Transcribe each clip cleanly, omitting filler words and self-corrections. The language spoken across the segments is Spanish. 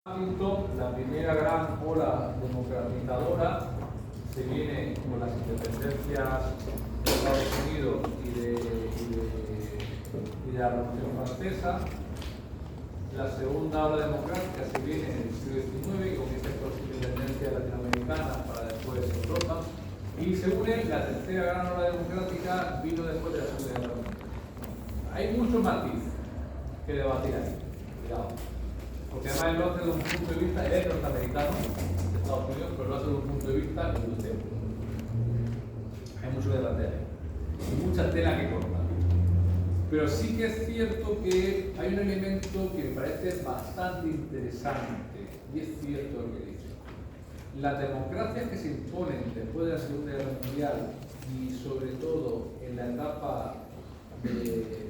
La primera gran ola democratizadora se viene con las independencias de Estados Unidos y de la Revolución Francesa. La segunda ola democrática se viene en el siglo XIX y comienza con las independencias latinoamericanas para después Europa. Y se une la tercera gran ola democrática, vino después de la Segunda Guerra Mundial. Hay mucho matiz que debatir ahí, cuidado. Porque además él lo hace desde un punto de vista, él es norteamericano, de Estados Unidos, pero lo hace desde un punto de vista europeo. Hay mucho que debatir ahí. Y mucha tela que cortar. Pero sí que es cierto que hay un elemento que me parece bastante interesante, y es cierto lo que dice. Las democracias que se imponen después de la Segunda Guerra Mundial y sobre todo en la etapa de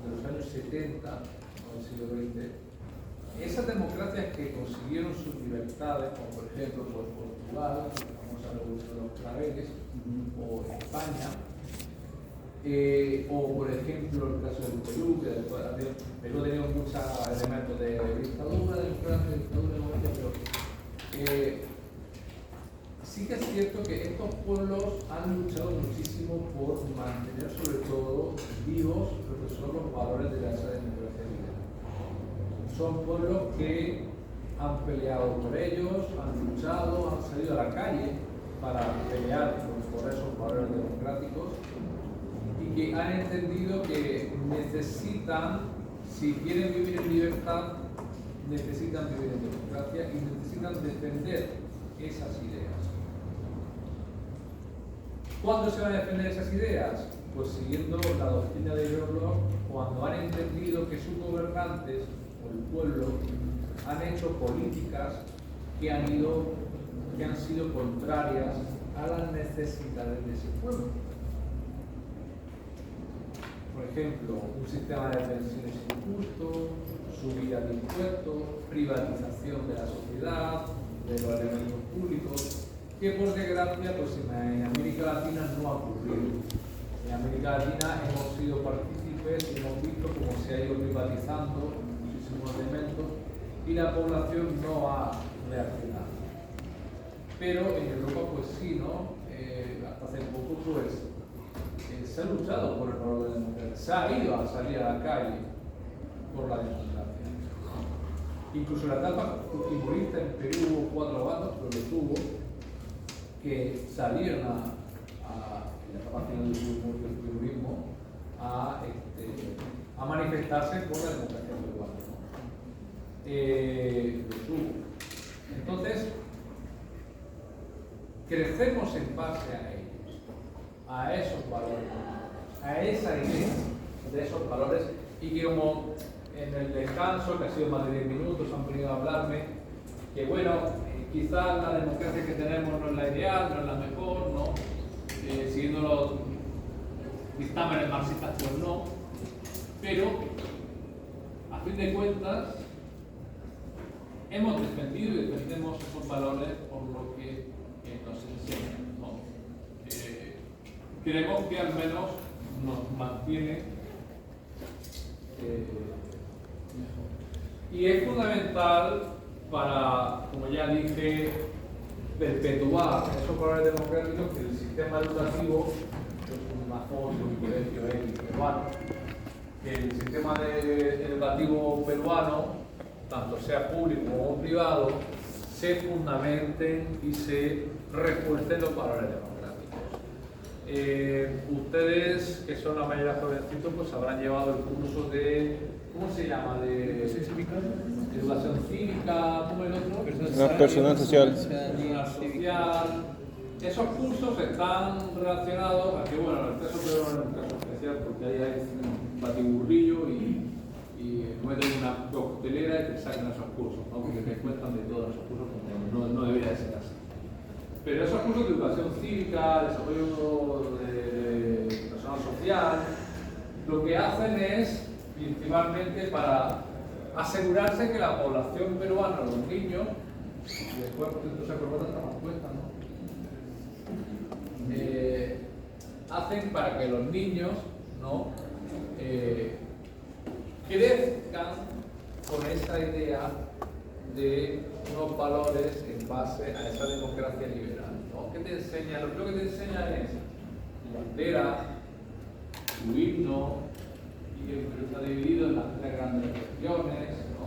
los años 70 o del siglo XX, esas democracias que consiguieron sus libertades, como por ejemplo Portugal, la famosa Revolución de los Claveles, o España, o por ejemplo el caso del Perú, que después Perú ha tenido muchos elementos de dictadura, pero sí que es cierto que estos pueblos han luchado muchísimo por mantener sobre todo vivos lo que son los valores de esa democracia liberal. Son pueblos que han peleado por ellos, han luchado, han salido a la calle para pelear por esos valores democráticos y que han entendido que necesitan, si quieren vivir en libertad, necesitan vivir en democracia y necesitan defender esas ideas. ¿Cuándo se van a defender esas ideas? Pues siguiendo la doctrina de John Locke, cuando han entendido que sus gobernantes o el pueblo han hecho políticas que han sido contrarias a las necesidades de ese pueblo. Por ejemplo, un sistema de pensiones injusto, subida de impuestos, privatización de la sociedad, de los elementos públicos, que por desgracia pues en América Latina no ha ocurrido. En América Latina hemos sido partícipes y hemos visto cómo se ha ido privatizando muchísimos elementos y la población no ha reaccionado. Pero en Europa pues sí, ¿no? Hasta hace poco pues se ha luchado por el valor de la democracia, se ha ido a salir a la calle por la democracia. Incluso en la etapa fujimorista en Perú hubo 4 bandos, pero lo tuvo, que salieron en la etapa final del fujimorismo a manifestarse por la democracia peruana. Lo tuvo. Entonces, crecemos en base a ellos, a esos valores, a esa idea de esos valores, y que como en el descanso, que ha sido más de 10 minutos, han venido a hablarme que bueno, quizás la democracia que tenemos no es la ideal, no es la mejor, ¿no? Siguiendo los dictámenes marxistas, pues no, pero a fin de cuentas hemos defendido y defendemos esos valores por lo que nos enseñan, ¿no? Creemos que al menos nos mantiene mejor. Y es fundamental para, como ya dije, perpetuar esos valores democráticos que el sistema educativo, que es un mazón de un colegio peruano, que el sistema educativo peruano, tanto sea público como privado, se fundamenten y se refuercen los valores democráticos. Ustedes, que son la mayoría jovencitos, pues habrán llevado el curso de, ¿cómo se llama? De educación cívica, ¿cómo es el otro? Personal social. Personal social. Esos cursos están relacionados a que, bueno, en el caso peruano es un caso especial porque ahí hay un batiburrillo y meten una coctelera y te sacan esos cursos, ¿no? Porque te cuentan de todos esos cursos, no debería de ser así. Pero esos cursos de educación cívica, desarrollo de personal social, lo que hacen es principalmente para asegurarse que la población peruana, los niños, y después por cierto esa corbata está más puesta, ¿no? Hacen para que los niños, ¿no? Crezcan con esa idea de unos valores en base a esa democracia liberal, ¿no? ¿Qué te enseña? Lo primero que te enseña es tu bandera, tu himno, y que el Perú está dividido en las tres grandes regiones, ¿no?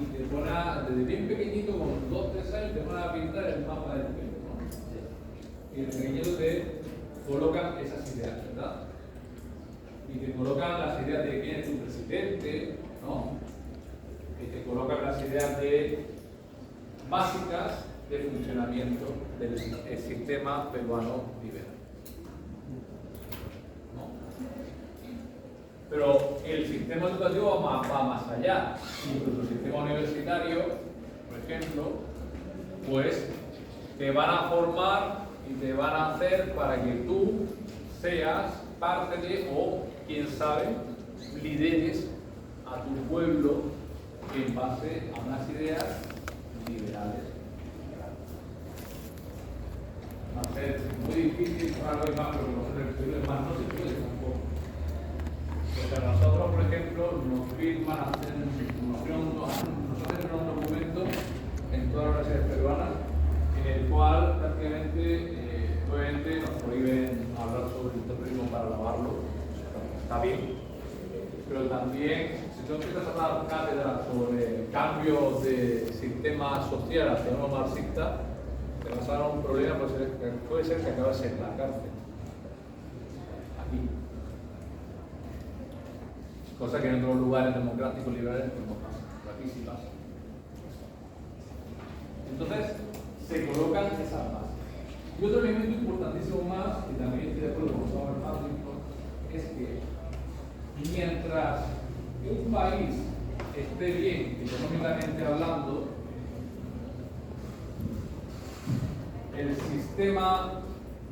Y te pone desde bien pequeñito, con 2 o 3 años, te pone a pintar el mapa del Perú, ¿no? Y el pequeñito te colocan esas ideas, ¿verdad? Y te colocan las ideas de quién es tu presidente, ¿no? Y te colocan las ideas básicas de funcionamiento del sistema peruano liberal, ¿no? Pero el sistema educativo va más allá. Incluso el sistema universitario, por ejemplo, pues te van a formar y te van a hacer para que tú seas parte de, o quién sabe, lideres a tu pueblo en base a unas ideas liberales. Va a ser muy difícil, raro y más, pero es más, no se puede tampoco. Porque a nosotros, por ejemplo, nos hacen un documento en todas las universidades peruanas, en el cual prácticamente, obviamente, nos prohíben hablar sobre el terrorismo para lavarlo. Está bien. Pero también, si tú empiezas a dar cátedra sobre cambios de sistema social hacia uno marxista, te vas a dar un problema, puede ser que acabes en la cárcel. Aquí. Cosa que en otros lugares democráticos liberales pues no pasa. Pero aquí sí pasa. Entonces, se colocan esas bases. Y otro elemento importantísimo más, y también estoy de acuerdo con Samuel Huntington, es que mientras un país esté bien económicamente hablando, el sistema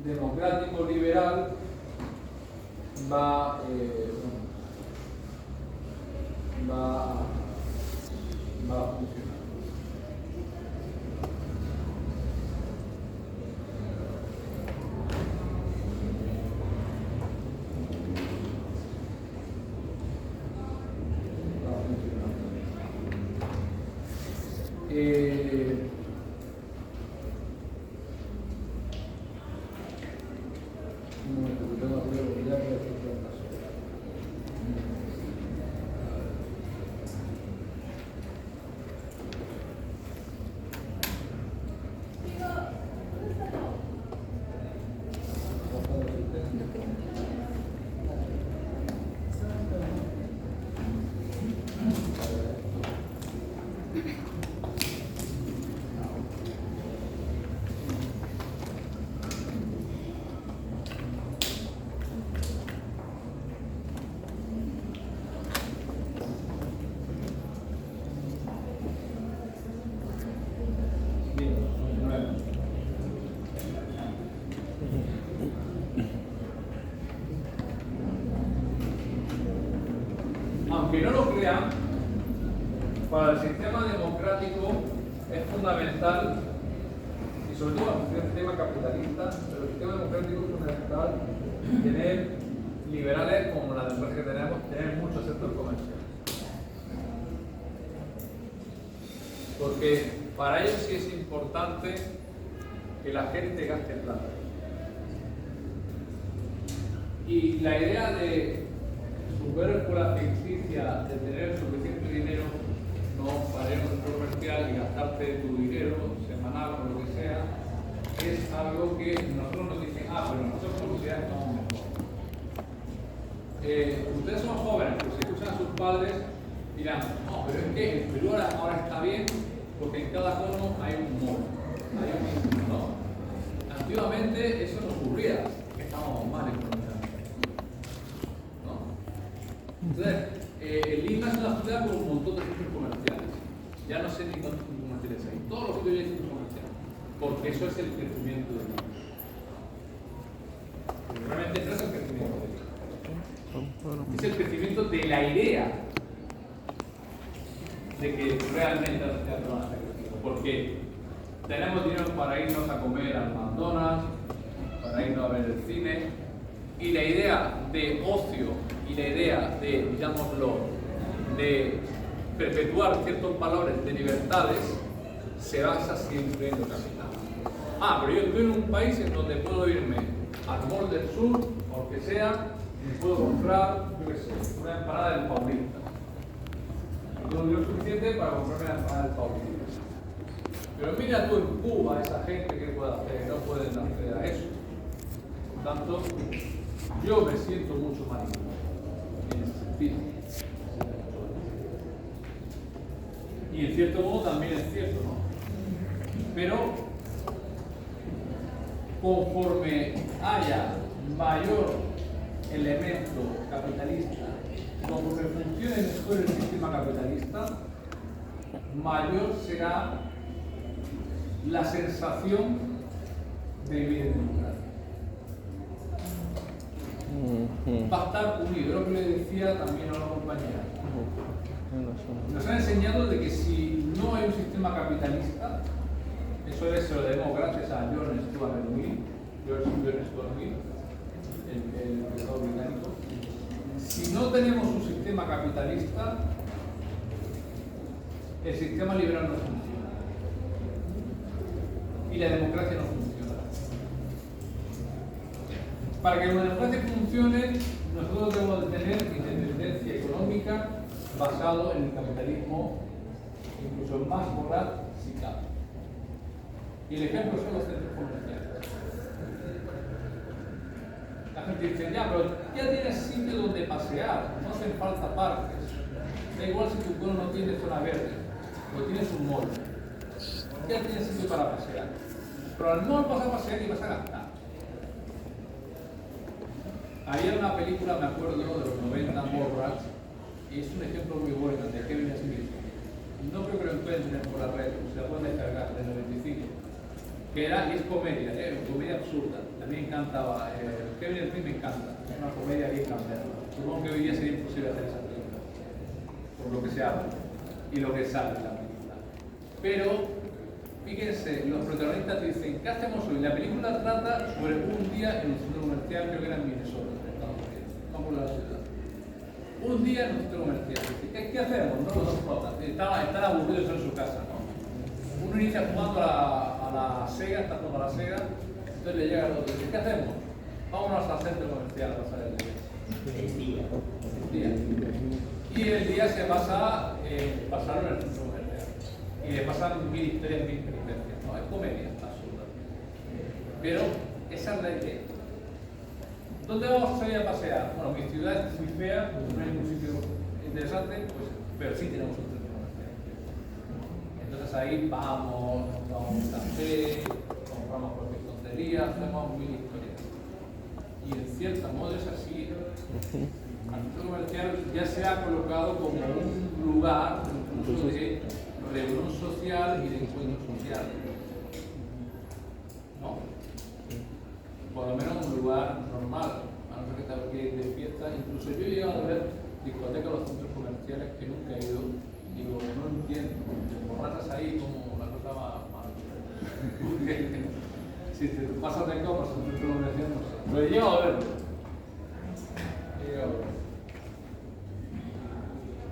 democrático liberal va a funcionar. Aunque no lo crean, para el sistema democrático es fundamental, y sobre todo en el sistema capitalista, pero el sistema democrático es fundamental tener liberales como la democracia que tenemos, tener mucho sector comercial. Porque para ellos sí es importante que la gente gaste plata. Y la idea de superflua ficticia de tener suficiente dinero no para ir a un centro comercial y gastarte tu dinero semanal o lo que sea, es algo que nosotros nos dicen, pero nosotros como sociedad estamos mejor. Ustedes son jóvenes, pues si escuchan a sus padres dirán, no, pero es que el Perú ahora está bien porque en cada cono hay un mall, hay un mismo, ¿no? Antiguamente eso no ocurría, estábamos mal económicamente, ¿no? Entonces, Lima es una ciudad con un montón de centros comerciales. Ya no sé ni cuántos centros comerciales hay. Todos los sitios hay centros comerciales. Porque eso es el crecimiento de Lima. Realmente no es el crecimiento de Lima. Es el crecimiento de la idea de que realmente la ciudad no está creciendo. Porque tenemos dinero para irnos a comer al McDonald's, para irnos a ver el cine, y la idea de ocio y la idea de, digámoslo, de perpetuar ciertos valores de libertades se basa siempre en lo capital. Pero yo estoy en un país en donde puedo irme al Mall del Sur, o lo que sea, y puedo comprar, yo qué sé, una empanada del Paulista. Y tengo dinero suficiente para comprarme la empanada del Paulista. Pero mira tú en Cuba esa gente que puede hacer, no pueden acceder a eso. Por tanto, yo me siento mucho más libre en ese sentido. Y en cierto modo también es cierto, ¿no? Pero conforme haya mayor elemento capitalista, conforme funcione mejor el sistema capitalista, mayor será la sensación de vivir en democracia. Va a estar unido, lo que le decía también a la compañera. Nos han enseñado de que si no hay un sistema capitalista, eso es lo debemos gracias a John Stuart Mill, el pensador británico. Si no tenemos un sistema capitalista, el sistema liberal no funciona y la democracia no funciona. Para que la democracia funcione, nosotros debemos de tener independencia económica basado en el capitalismo, incluso el más moral, si cabe. Y el ejemplo son los centros comerciales. La gente dice, pero ya tienes sitio donde pasear, no hacen falta parques. Da igual si tu pueblo no tiene zona verde, o tienes un mall. Ya tienes sitio para pasear. Pero al mall vas a pasear y vas a gastar. Había una película, me acuerdo, de los 90, Mallrats, y es un ejemplo muy bueno de Kevin Smith. No creo que lo encuentren por la red, se la pueden descargar, del 95. Que era, y es comedia, comedia absurda. A mí me encantaba, Kevin Smith me encanta, es una comedia bien cambiada. Supongo que hoy día sería imposible hacer esa película, por lo que se habla y lo que sale en la película. Pero, fíjense, los protagonistas dicen, ¿qué hacemos hoy? La película trata sobre un día en un centro comercial, creo que era en Minnesota, en Estados Unidos, vamos a la ciudad. Un día en un centro comercial, ¿qué hacemos? No, los dos protas, están aburridos en su casa, ¿no? Uno inicia jugando a la Sega, está jugando a la Sega, entonces le llega al otro y dice, ¿qué hacemos? Vámonos al centro comercial a pasar el día. Y el día se pasa pasarlo en el centro comercial. Y le pasan 1000 historias, 1000 peripecias. No, es comedia, absurda. Pero esa es la idea. ¿Dónde vamos a salir a pasear? Bueno, mi ciudad es muy fea, no hay ningún sitio interesante, pues, pero sí tenemos un centro comercial. Entonces ahí vamos, nos tomamos un café, compramos cualquier tontería, hacemos 1000 historias. Y en cierto modo es así. El centro comercial ya se ha colocado como un lugar incluso de reunión social y de encuentro social. ¿No? Por lo menos un lugar normal, a no ser que esté de fiesta. Incluso yo he llegado a ver discotecas en los centros comerciales que nunca he ido. Digo, no entiendo, te borrachas ahí como la cosa va mal. Si te pasas de copas en un centro comercial, no sé. Pero he llegado a verlo.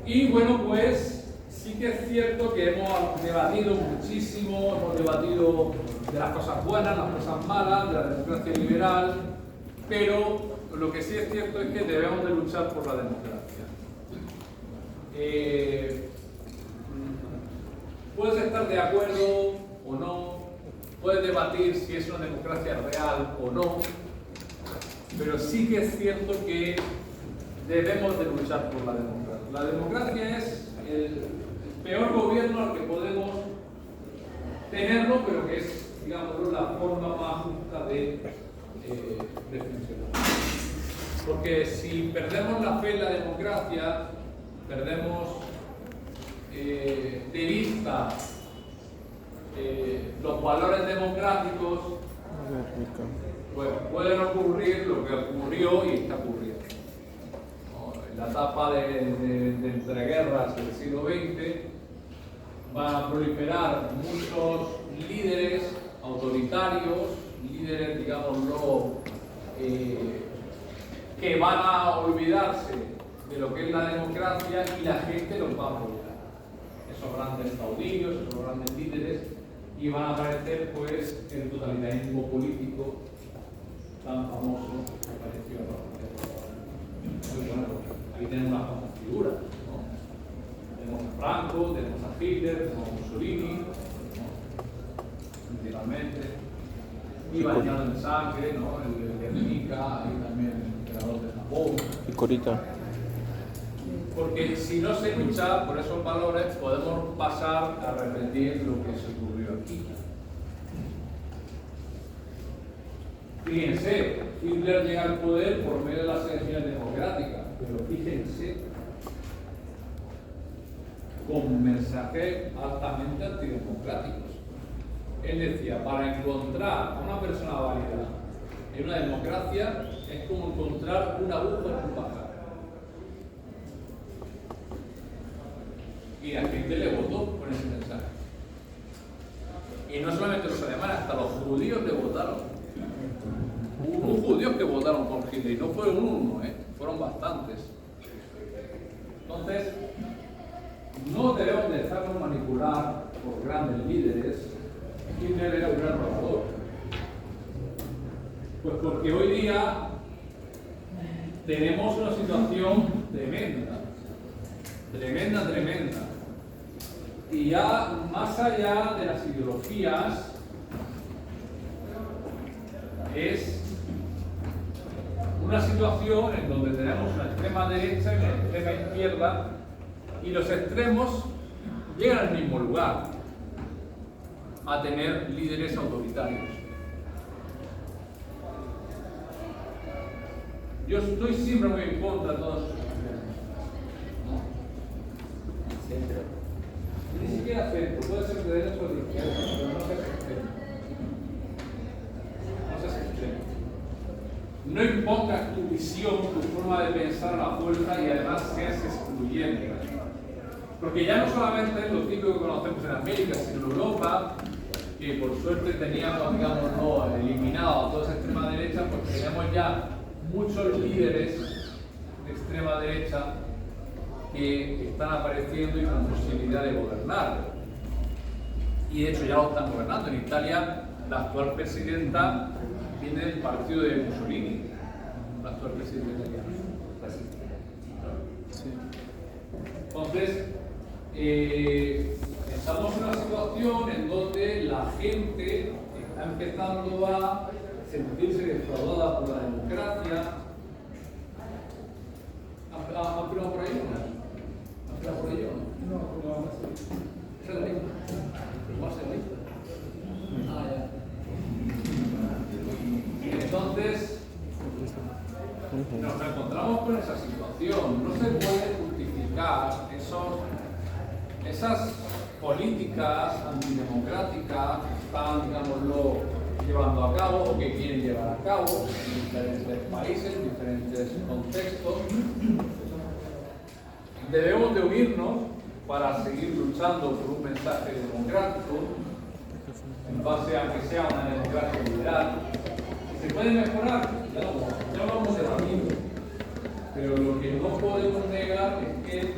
Y bueno, pues sí que es cierto que hemos debatido muchísimo, hemos debatido de las cosas buenas, las cosas malas, de la democracia liberal, pero lo que sí es cierto es que debemos de luchar por la democracia. Puedes estar de acuerdo o no, puedes debatir si es una democracia real o no, pero sí que es cierto que debemos de luchar por la democracia. La democracia es el peor gobierno al que podemos tenerlo, pero que es, digamos, la forma más justa de funcionar. Porque si perdemos la fe en la democracia, perdemos de vista los valores democráticos, pues pueden ocurrir lo que ocurrió y está ocurriendo. En la etapa de entreguerras del siglo XX van a proliferar muchos líderes autoritarios, líderes, digámoslo, que van a olvidarse de lo que es la democracia y la gente los va a apoyar. esos grandes caudillos, esos grandes líderes, y van a aparecer pues el totalitarismo político tan famoso que apareció muy bueno, pues, ahí tenemos unas cuantas figuras, ¿no? Tenemos a Franco, tenemos a Hitler, tenemos a Mussolini, ¿no? Principalmente, y bañado en sangre, ¿no? El de Guernica, ahí también el emperador de Japón. Y Corita. Porque si no se lucha por esos valores, podemos pasar a repetir lo que se ocurrió aquí. Fíjense, Hitler llega al poder por medio de las elecciones democráticas, pero fíjense, con mensajes altamente antidemocráticos. Él decía, para encontrar a una persona válida en una democracia es como encontrar una aguja en un pajar. Y la gente le votó con ese mensaje. Y no solamente los alemanes, hasta los judíos le votaron. Hubo judíos que votaron por Hitler, y no fueron uno, fueron bastantes. Entonces, no debemos dejarnos manipular por grandes líderes. Hitler era un gran robador. Pues porque hoy día tenemos una situación tremenda. Tremenda. Y ya más allá de las ideologías, es una situación en donde tenemos una extrema derecha y una extrema izquierda, y los extremos llegan al mismo lugar, a tener líderes autoritarios. Yo estoy siempre muy en contra de todos esos extremos. Ni siquiera centro, puede ser de derecha o de izquierda, pero no seas extremo. No seas extremo. No impongas tu visión, tu forma de pensar a la fuerza, y además seas excluyente. Porque ya no solamente es lo típico que conocemos en América, sino en Europa, que por suerte teníamos, digamos, no eliminado a toda esa extrema derecha, pues tenemos ya muchos líderes de extrema derecha que están apareciendo y con posibilidad de gobernar. Y de hecho ya lo están gobernando. En Italia, la actual presidenta viene del partido de Mussolini, la actual presidenta italiana. Entonces, estamos en una situación en donde la gente está empezando a sentirse defraudada por la democracia. ¿Han firmado por ahí o no? ¿Han firmado por ahí o no? No. ¿Esa es la lista? ¿Cómo hace la lista? Ah, ya. Entonces, nos encontramos con esa situación. No se puede justificar esas políticas antidemocráticas que están, digámoslo, llevando a cabo o que quieren llevar a cabo en diferentes países, en diferentes contextos. Debemos de unirnos para seguir luchando por un mensaje democrático en base a que sea una democracia liberal. ¿Se puede mejorar? Ya vamos debatiendo. Pero lo que no podemos negar es que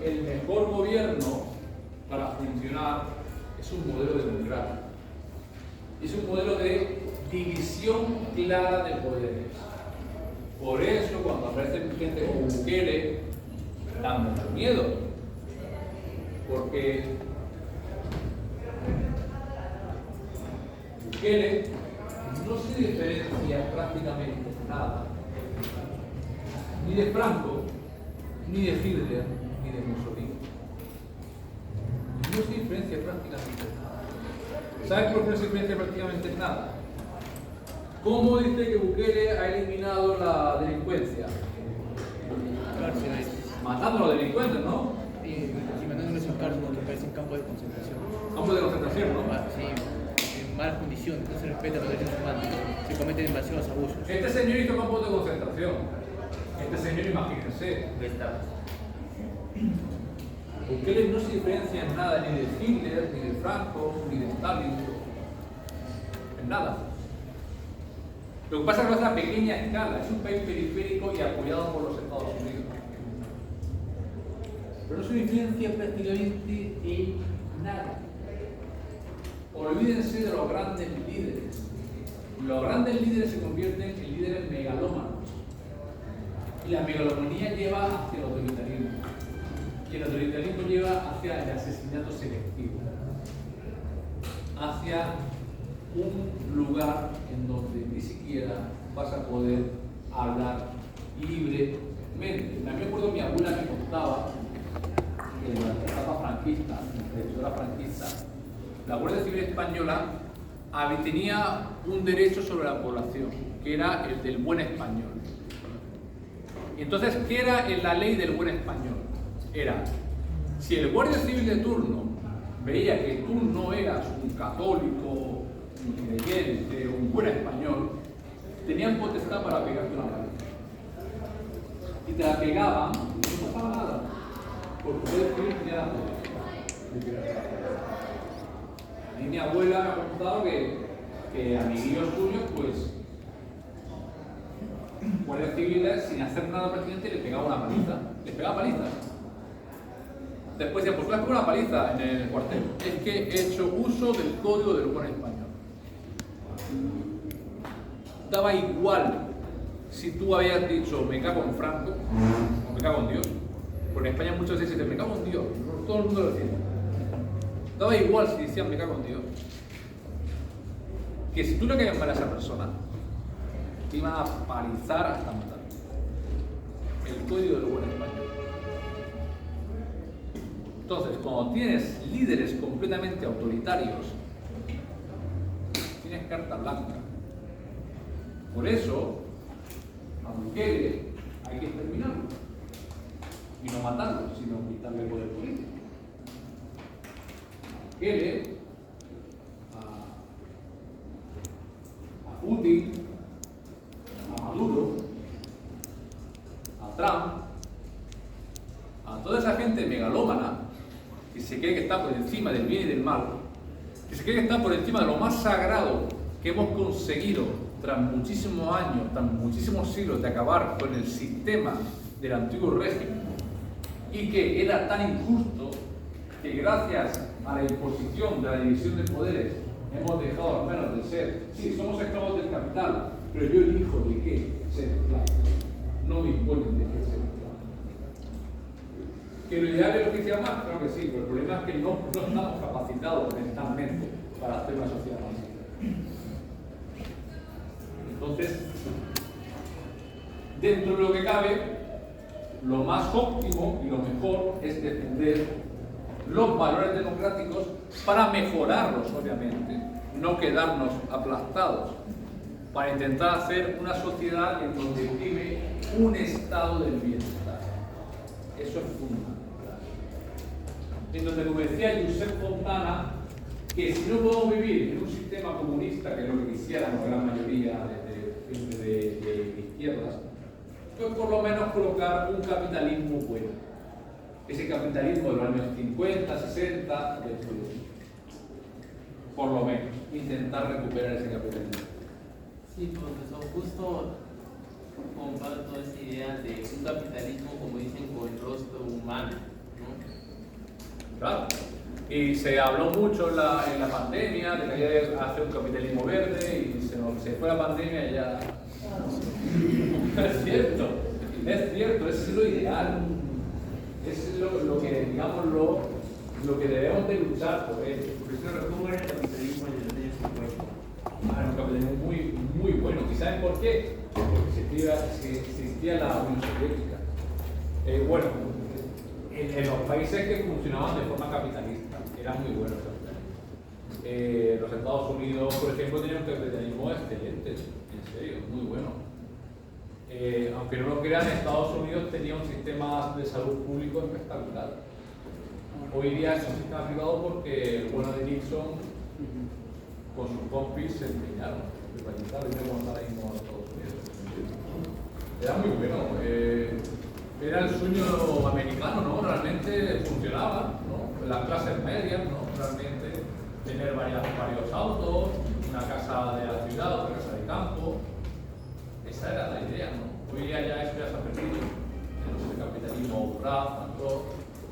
el mejor gobierno para funcionar es un modelo democrático. Es un modelo de división clara de poderes. Por eso, cuando aparece gente como Bukele, da mucho miedo. Porque Bukele no se diferencia prácticamente nada, ni de Franco, ni de Hitler, ni de Mussolini. No se diferencia prácticamente nada. ¿Sabes por qué no se diferencia prácticamente nada? ¿Cómo dice que Bukele ha eliminado la delincuencia? Cárceles. Matando a los delincuentes, ¿no? Y mandándoles a cárceles que parecen campos de concentración. Campos de concentración, ¿no? Sí, en malas condiciones, no se respetan los derechos humanos, se cometen demasiados abusos. Este señor hizo campos de concentración. Este señor, imagínense. Bukele no se diferencia en nada ni de Hitler, ni de Franco, ni de Stalin. En nada. Lo que pasa es que es a pequeña escala, es un país periférico y apoyado por los Estados Unidos. pero no se diferencia prácticamente en nada. Olvídense de los grandes líderes. Los grandes líderes se convierten en líderes megalómanos. Y la megalomanía lleva hacia el autoritarismo. Y el autoritarismo lleva hacia el asesinato selectivo. Hacia un lugar en donde ni siquiera vas a poder hablar libremente. Me acuerdo que mi abuela me contaba que durante la etapa franquista, la dictadura franquista, la Guardia Civil Española tenía un derecho sobre la población, que era el del buen español. Entonces, ¿qué era la ley del buen español? Era, si el Guardia Civil de turno veía que tú no eras un católico, un creyente, un buen español, tenían potestad para pegarte una paliza. Y te la pegaban y no pasaba nada, porque el Guardia Civil tenía la potestad. Y mi abuela me ha contado que amiguillos suyos, pues, guardias civiles, sin hacer nada prácticamente, le pegaba una paliza. Les pegaba palizas. Después decía, pues tú has pegado una paliza en el cuartel. Es que he hecho uso del código del buen español. Daba igual si tú habías dicho me cago en Franco o me cago en Dios. Porque en España muchas veces dicen me cago en Dios. Todo el mundo lo decía. Daba igual si decían me cago en Dios. Que si tú le caías mal a esa persona, te iban a palizar hasta matar. El código del buen español. Entonces, cuando tienes líderes completamente autoritarios, tienes carta blanca. Por eso, a Bukele hay que exterminarlo. Y no matarlo, sino quitarle el poder político. A Bukele, a Putin, a Maduro, a Trump, a toda esa gente megalómana que se cree que está por encima del bien y del mal, que se cree que está por encima de lo más sagrado que hemos conseguido tras muchísimos años, tras muchísimos siglos de acabar con el sistema del antiguo régimen, y que era tan injusto que gracias a la imposición de la división de poderes hemos dejado al menos de ser, sí, somos esclavos del capital, pero yo elijo de qué ser esclavo, no me imponen de qué ser esclavo. ¿Que lo ideal es lo que hiciera más? Creo que sí, pero el problema es que no estamos capacitados mentalmente para hacer una sociedad más libre. Entonces, dentro de lo que cabe, lo más óptimo y lo mejor es defender los valores democráticos para mejorarlos, obviamente, no quedarnos aplastados, para intentar hacer una sociedad en donde vive un estado del bienestar. Eso es fundamental. En donde, como decía Josep Fontana, que si no podemos vivir en un sistema comunista, que es lo que quisieran la gran mayoría de izquierdas, pues por lo menos colocar un capitalismo bueno. Ese capitalismo de los años 50, 60, por lo menos, intentar recuperar ese capitalismo. Sí, profesor, justo comparto esa idea de un capitalismo, como dicen, con rostro humano, ¿no? Claro. Y se habló mucho en la pandemia de que había que hacer un capitalismo verde y se fue la pandemia y ya... Es cierto, ese es lo ideal. Es lo que, digamos, lo que debemos de luchar por él. Porque eso resume el capitalismo en los años 50. Un capitalismo muy, muy bueno. ¿Y saben por qué? Porque existía la Unión Soviética. Bueno, en los países que funcionaban de forma capitalista, eran muy buenos. Los Estados Unidos, por ejemplo, tenían un capitalismo excelente, en serio, muy bueno. Aunque no lo crean, Estados Unidos tenía un sistema de salud público espectacular. Hoy día es un sistema privado porque el bueno de Nixon con sus compis se empeñaron en privatizar y no ahora mismo a Estados Unidos. Era muy bueno. Era el sueño americano, ¿no? Realmente funcionaba, ¿no? Las clases medias, ¿no? Realmente tener varios autos, una casa de la ciudad, otra casa de campo. Esa era la idea, ¿no? Hoy día ya eso ya se ha perdido. El capitalismo voraz, tanto,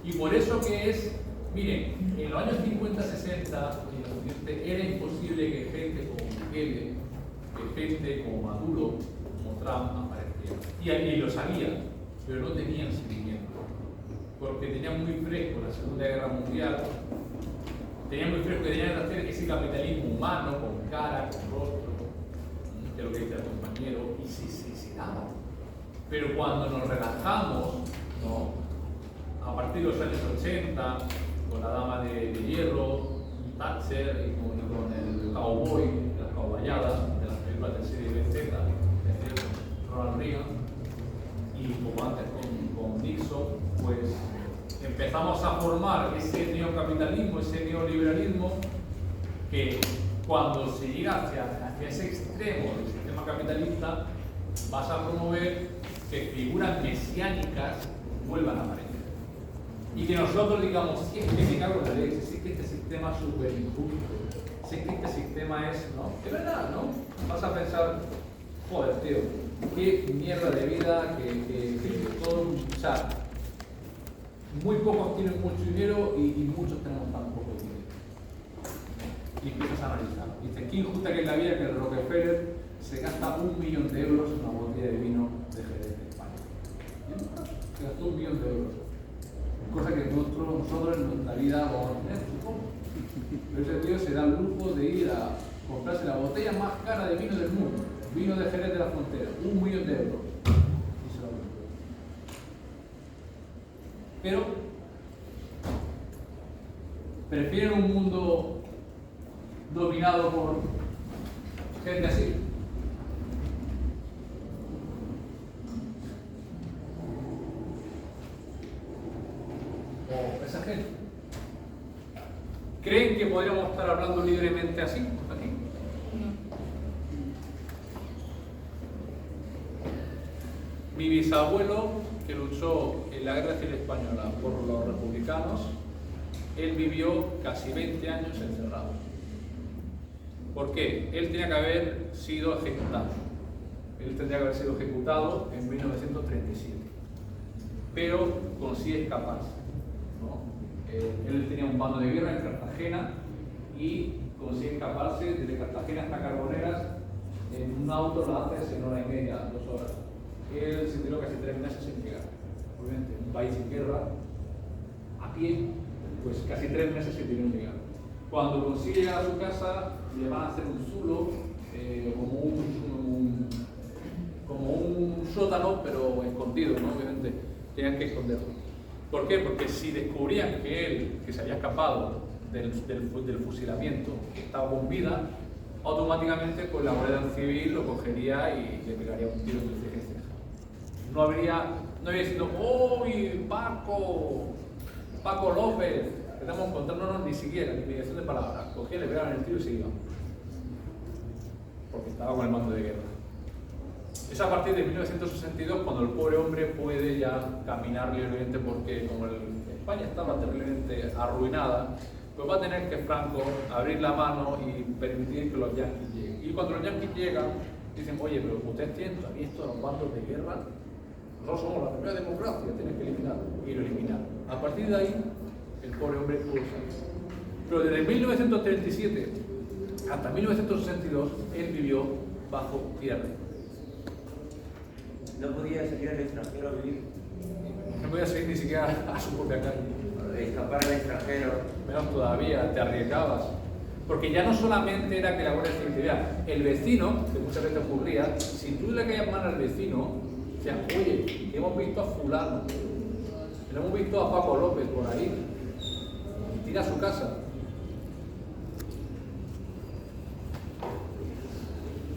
Y por eso que es, miren, en los años 50, 60, era imposible que gente como Bukele, que gente como Maduro, como Trump apareciera. Y lo sabían, pero no tenían seguimiento. Porque tenían muy fresco la Segunda Guerra Mundial, tenían muy fresco que tenían que hacer ese capitalismo humano, con cara, con rostro, que es lo que dice el compañero, y sí, nada. Pero cuando nos relajamos, ¿no? A partir de los años 80, con la Dama de Hierro, Thatcher y con el cowboy, las cowboyadas de las películas de serie BZ, de Ronald Reagan, y como antes con Nixon, pues empezamos a formar ese neocapitalismo, ese neoliberalismo, que cuando se llega hacia ese extremo del sistema capitalista, vas a promover que figuras mesiánicas vuelvan a aparecer. Y que nosotros digamos, si es que me cago en la leche, si es que este sistema es súper injusto, si es que este sistema es, ¿no? De verdad, ¿no? Vas a pensar, joder, tío, qué mierda de vida, que todo, o sea, muy pocos tienen mucho dinero y muchos tenemos tan poco dinero. Y empiezas a analizar. Dices, qué injusta que es la vida que el Rockefeller se gasta 1 millón de euros en una botella de vino de Jerez de España. Se gastó 1 millón de euros. Cosa que nosotros en nuestra vida vamos a tener, supongo. Pero ese tío se da el lujo de ir a comprarse la botella más cara de vino del mundo, vino de Jerez de la Frontera, 1 millón de euros. Y se lo compró. Pero prefieren un mundo dominado por gente así. O esa gente. ¿Creen que podríamos estar hablando libremente así? Aquí. Mi bisabuelo, que luchó en la Guerra Civil Española por los republicanos, él vivió casi 20 años encerrado. ¿Por qué? Él tenía que haber sido ejecutado. Él tendría que haber sido ejecutado en 1937. Pero consigue escaparse, ¿no? Él tenía un bando de guerra en Cartagena y consigue escaparse desde Cartagena hasta Carboneras en un auto, lo hace en 1 hora y media, 2 horas. Él se tiró casi 3 meses sin llegar. Obviamente, un país sin guerra, a pie, pues casi 3 meses sin llegar. Cuando consigue llegar a su casa, le van a hacer un zulo, como un sótano, pero escondido, ¿no? Obviamente, tenían que esconderlo. ¿Por qué? Porque si descubrían que él, que se había escapado del fusilamiento, que estaba con vida, automáticamente pues la Guardia Civil lo cogería y le pegaría un tiro en el ceja. No habría diciendo, ¡uy, Paco López! Que estamos encontrándonos ni siquiera, ni mediación de palabras. Cogían, le pegaban el tiro y se iban. Porque estaba con el mando de guerra. Es a partir de 1962 cuando el pobre hombre puede ya caminar libremente, porque como España estaba terriblemente arruinada, pues va a tener que Franco abrir la mano y permitir que los yanquis lleguen. Y cuando los yanquis llegan, dicen, oye, pero ustedes tienen todavía esto de los bandos de guerra, nosotros somos la primera democracia, tienen que eliminarlo. Y lo eliminaron. A partir de ahí, el pobre hombre pudo salir. Pero desde 1937 hasta 1962, él vivió bajo tierra. No podía salir al extranjero a vivir. No podía salir ni siquiera a su propia calle. Escapar al extranjero. Menos todavía, te arriesgabas. Porque ya no solamente era que la Guardia Civil te viera, el vecino, que muchas veces ocurría, si tú le caías mal al vecino, decían, oye, hemos visto a fulano, lo hemos visto a Paco López por ahí, y tira a su casa.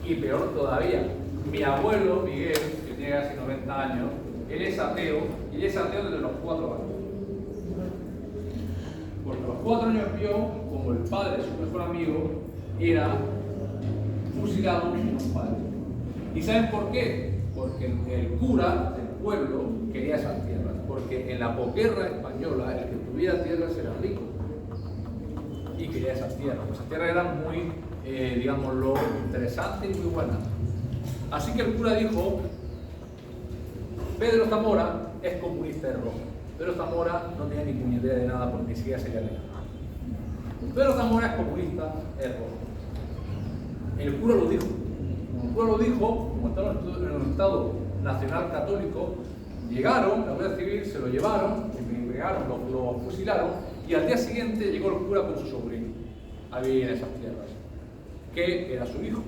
Y peor todavía, mi abuelo, Miguel, que tiene casi 90 años, él es ateo, y él es ateo desde los 4 años. Porque a los 4 años vio como el padre de su mejor amigo era fusilado por los padres. ¿Y saben por qué? Porque el cura del pueblo quería esas tierras. Porque en la posguerra española, el que tuviera tierras era rico. Y quería esas tierras. Esas tierras eran muy, digámoslo, interesantes y muy buenas. Así que el cura dijo, Pedro Zamora es comunista de rojo. Pedro Zamora no tenía ni puñetera de nada porque ni siquiera sería legal. Pedro Zamora es comunista, es rojo. El cura lo dijo. Como el cura lo dijo, como estaba en un Estado nacional católico, llegaron, la Guardia Civil se lo llevaron, lo fusilaron, y al día siguiente llegó el cura con su sobrino a vivir en esas tierras, que era su hijo,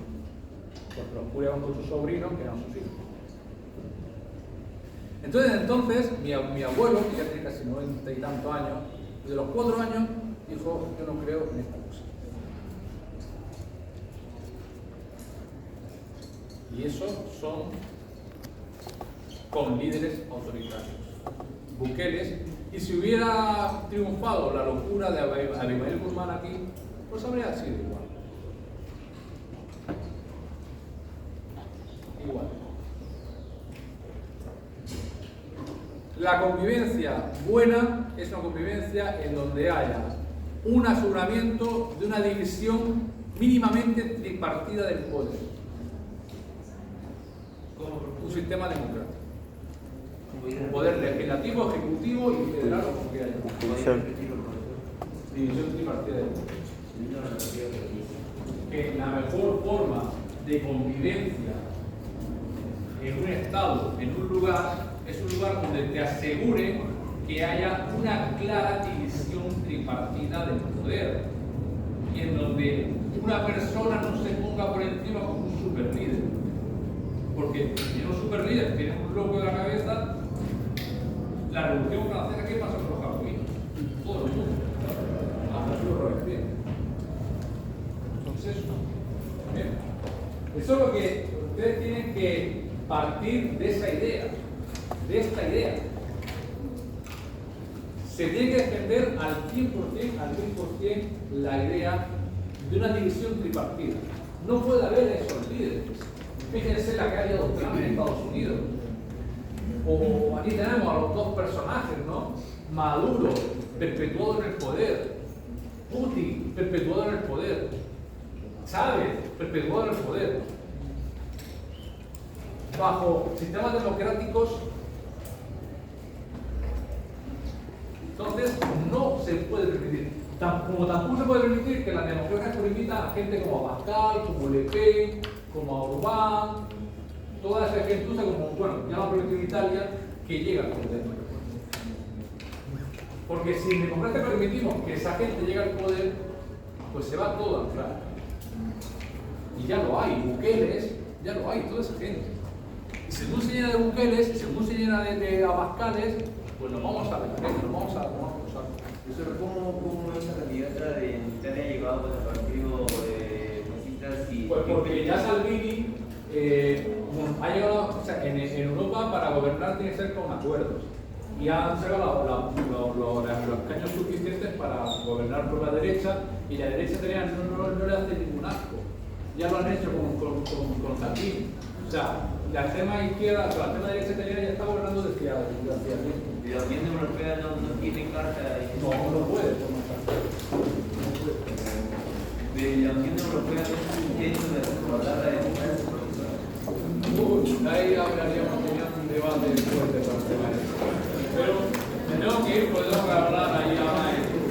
porque los curas iban con sus sobrinos, que eran sus hijos. Entonces mi abuelo, que ya tiene casi 90 y tantos años, desde los 4 años, dijo: yo no creo en esta cosa. Y eso son con líderes autoritarios, Bukele. Y si hubiera triunfado la locura de Abimael Guzmán aquí, pues habría sido igual. Igual. La convivencia buena es una convivencia en donde haya un aseguramiento de una división mínimamente tripartida del poder. Un sistema democrático. Un poder legislativo, ejecutivo y federal, o como quiera llamar. División tripartida del poder. Que la mejor forma de convivencia en un estado, en un lugar, es un lugar donde te asegure que haya una clara división tripartida del poder y en donde una persona no se ponga por encima como un superlíder, porque si un superlíder tiene un loco de la cabeza, la Revolución Francesa, ¿qué pasó con los jacobinos? Todo el mundo, hasta su Robespierre. Entonces eso, ¿bien? Eso es lo que ustedes tienen que partir de esa idea, de esta idea. Se tiene que defender al 100% la idea de una división tripartida. No puede haber esos líderes. Fíjense la que ha habido Trump en Estados Unidos. O aquí tenemos a los dos personajes, ¿no? Maduro, perpetuado en el poder. Putin, perpetuado en el poder. Chávez, perpetuado en el poder. Bajo sistemas democráticos, entonces no se puede permitir. Como tampoco se puede permitir que la democracia permita a gente como Abascal, como Le Pen, como Orbán, toda esa gentuza, como, bueno, ya lo ha permitido Italia, que llega al poder. Porque si en democracia permitimos que esa gente llegue al poder, pues se va todo al fracaso. Y ya lo hay, Bukeles, ya lo hay, toda esa gente. Y si tú se llena de Bukeles, si tú se llena de Abascales, pues nos vamos a defender, nos vamos a acusar. ¿Cómo esa candidata de Italia ha llegado al partido fascistas y...? Pues porque ya Salvini ha llegado, o sea, en Europa para gobernar tiene que ser con acuerdos. Y han sacado los escaños suficientes para gobernar por la derecha, y la derecha no le hace ningún asco. Ya lo han hecho con Salvini. O sea, la extrema izquierda, o la extrema derecha italiana ya está gobernando desgraciadamente. ¿Y la Unión Europea no tiene carta? No puede tomar carta. ¿La Unión Europea no es un intento de respaldar la democracia? Ahí hablaríamos, tenía un debate fuerte con el tema de eso. Pero me tengo que ir, porque tengo que hablar ahí a